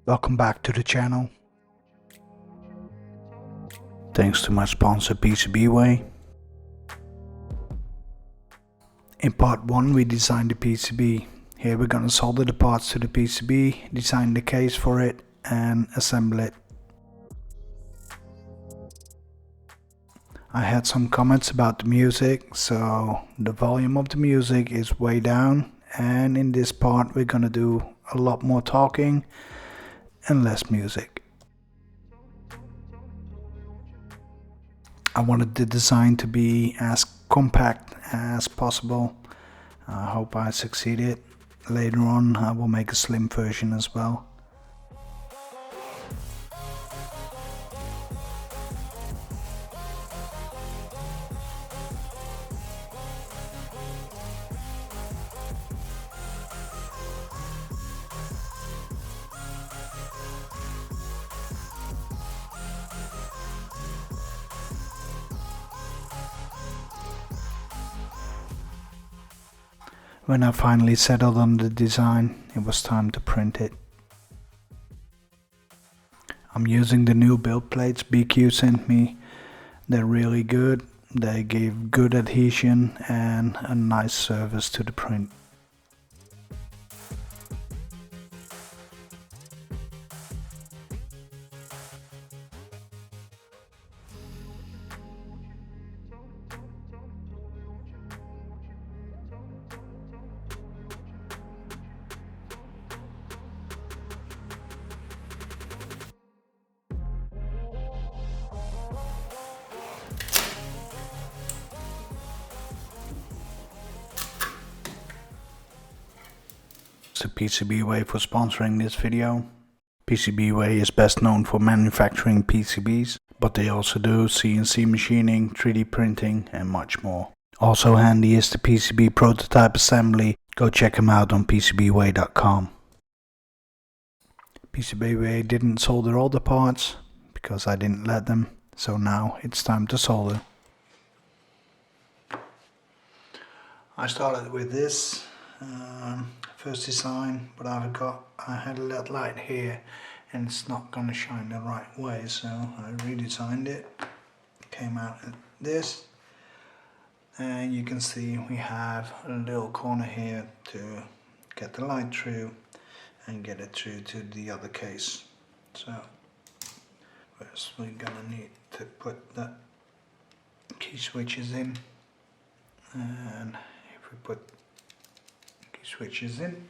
Welcome back to the channel. Thanks to my sponsor PCBWay. In part 1 we designed the PCB. Here we're gonna solder the parts to the PCB, design the case for it and assemble it. I had some comments about the music, so the volume of the music is way down, and in this part we're gonna do a lot more talking and less music. I wanted the design to be as compact as possible. I hope I succeeded. Later on I will make a slim version as well. When I finally settled on the design, it was time to print it. I'm using the new build plates BQ sent me. They're really good. They gave good adhesion and a nice surface to the print. To PCBWay for sponsoring this video. PCBWay is best known for manufacturing PCBs, but they also do CNC machining, 3D printing and much more. Also handy is the PCB prototype assembly. Go check them out on PCBWay.com. PCBWay didn't solder all the parts because I didn't let them, so now it's time to solder. I started with this first design, but I forgot I had a LED light here and it's not going to shine the right way, so I redesigned it. Came out at this, and you can see we have a little corner here to get the light through and get it through to the other case. So first we're gonna need to put the key switches in, and if we put key switches in,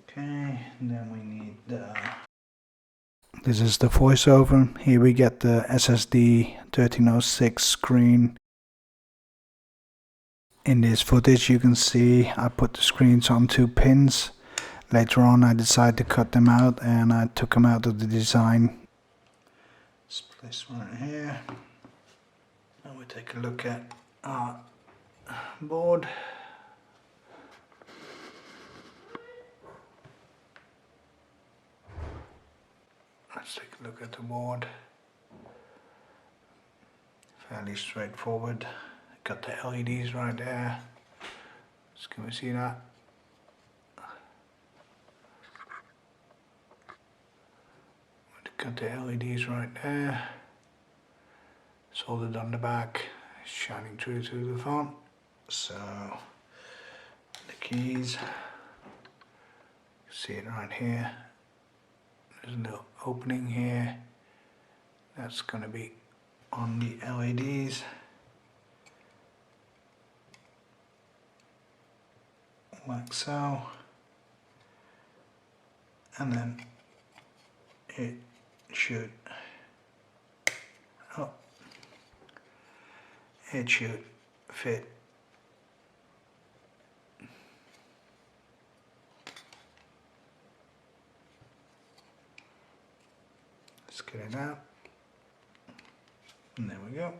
okay, and then we need the... This is the voiceover. Here we get the SSD 1306 screen. In this footage you can see I put the screens on 2 pins. Later on I decided to cut them out and I took them out of the design. Let's place one here. And we take a look at our board. Let's take a look at the board. Fairly straightforward. Got the LEDs right there. So can we see that? Got the LEDs right there. Soldered on the back, shining through to the front. So the keys, see it right here. There's a little opening here. That's going to be on the LEDs. Like so. And then it should fit. Let's get it out. And there we go.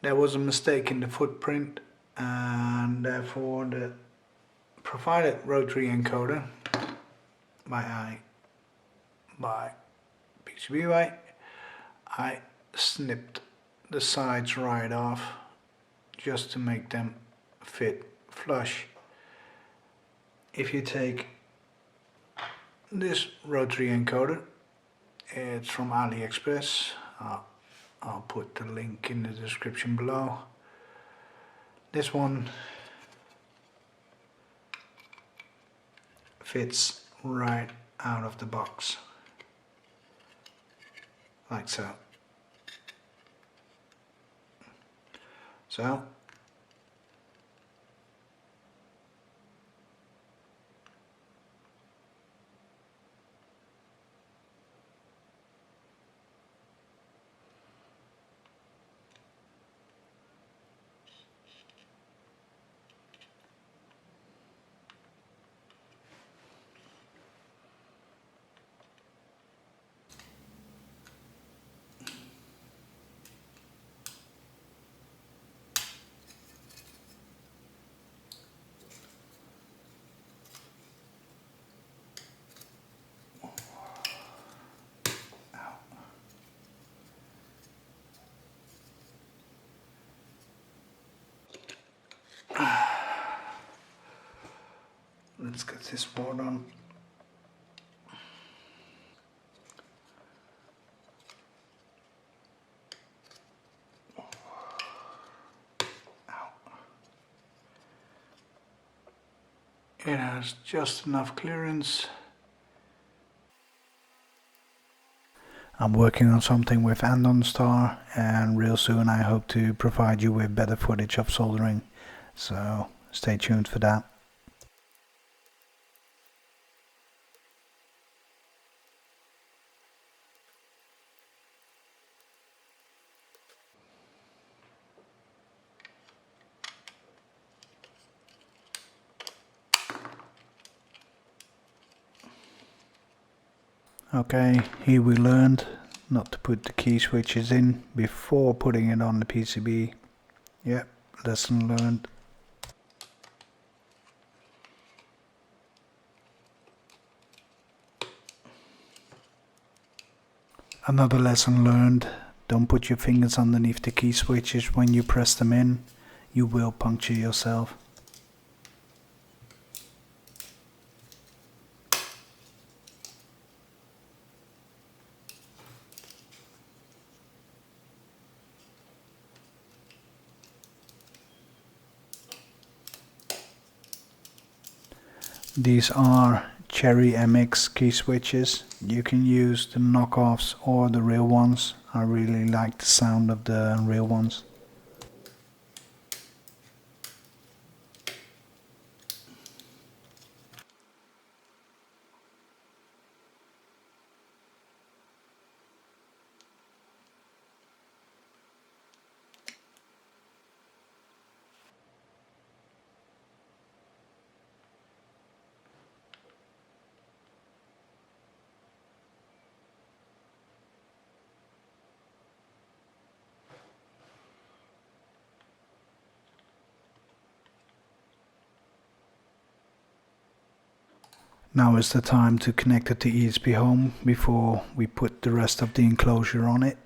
there was a mistake in the footprint, and therefore the provided rotary encoder by PCBWay, I snipped the sides right off just to make them fit flush. If you take this rotary encoder, it's from AliExpress. I'll put the link in the description below. This one fits right out of the box, like so. So let's get this board on. It has just enough clearance. I'm working on something with Andon Star, and real soon I hope to provide you with better footage of soldering, so stay tuned for that. Okay, here we learned not to put the key switches in before putting it on the PCB. Yep, lesson learned. Another lesson learned, don't put your fingers underneath the key switches when you press them in. You will puncture yourself. These are Cherry MX key switches. You can use the knockoffs or the real ones. I really like the sound of the real ones. Now is the time to connect it to ESPHome before we put the rest of the enclosure on it.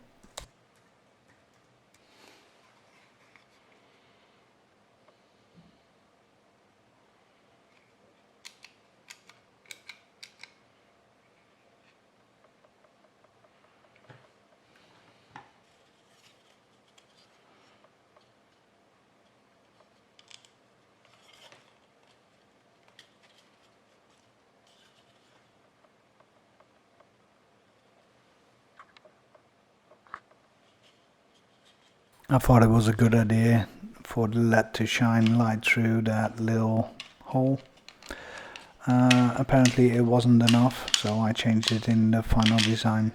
I thought it was a good idea for the LED to shine light through that little hole. Apparently it wasn't enough, so I changed it in the final design.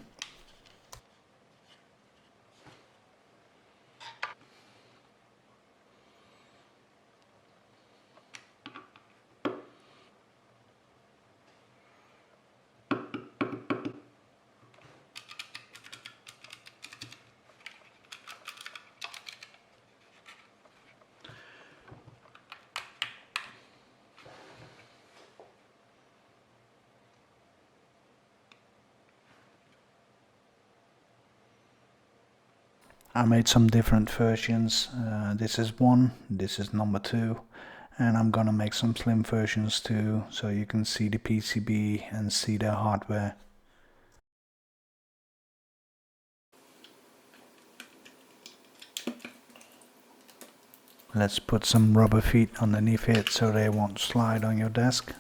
I made some different versions. This is one, this is number 2, and I'm gonna make some slim versions too, so you can see the PCB and see the hardware. Let's put some rubber feet underneath it so they won't slide on your desk.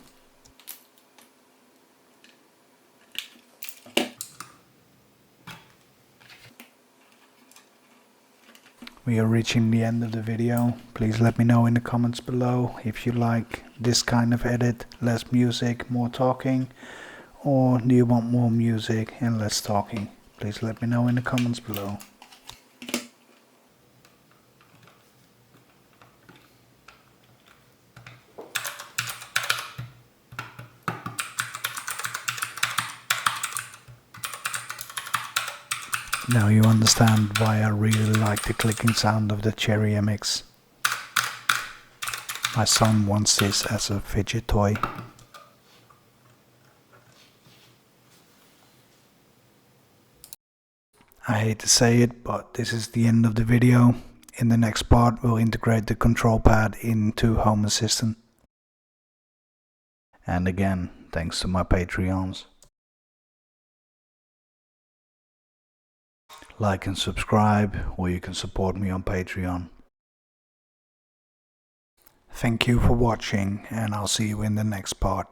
We are reaching the end of the video. Please let me know in the comments below if you like this kind of edit, less music, more talking, or do you want more music and less talking? Please let me know in the comments below. Now you understand why I really like the clicking sound of the Cherry MX. My son wants this as a fidget toy. I hate to say it, but this is the end of the video. In the next part we'll integrate the control pad into Home Assistant. And again, thanks to my Patreons. Like and subscribe, or you can support me on Patreon. Thank you for watching, and I'll see you in the next part.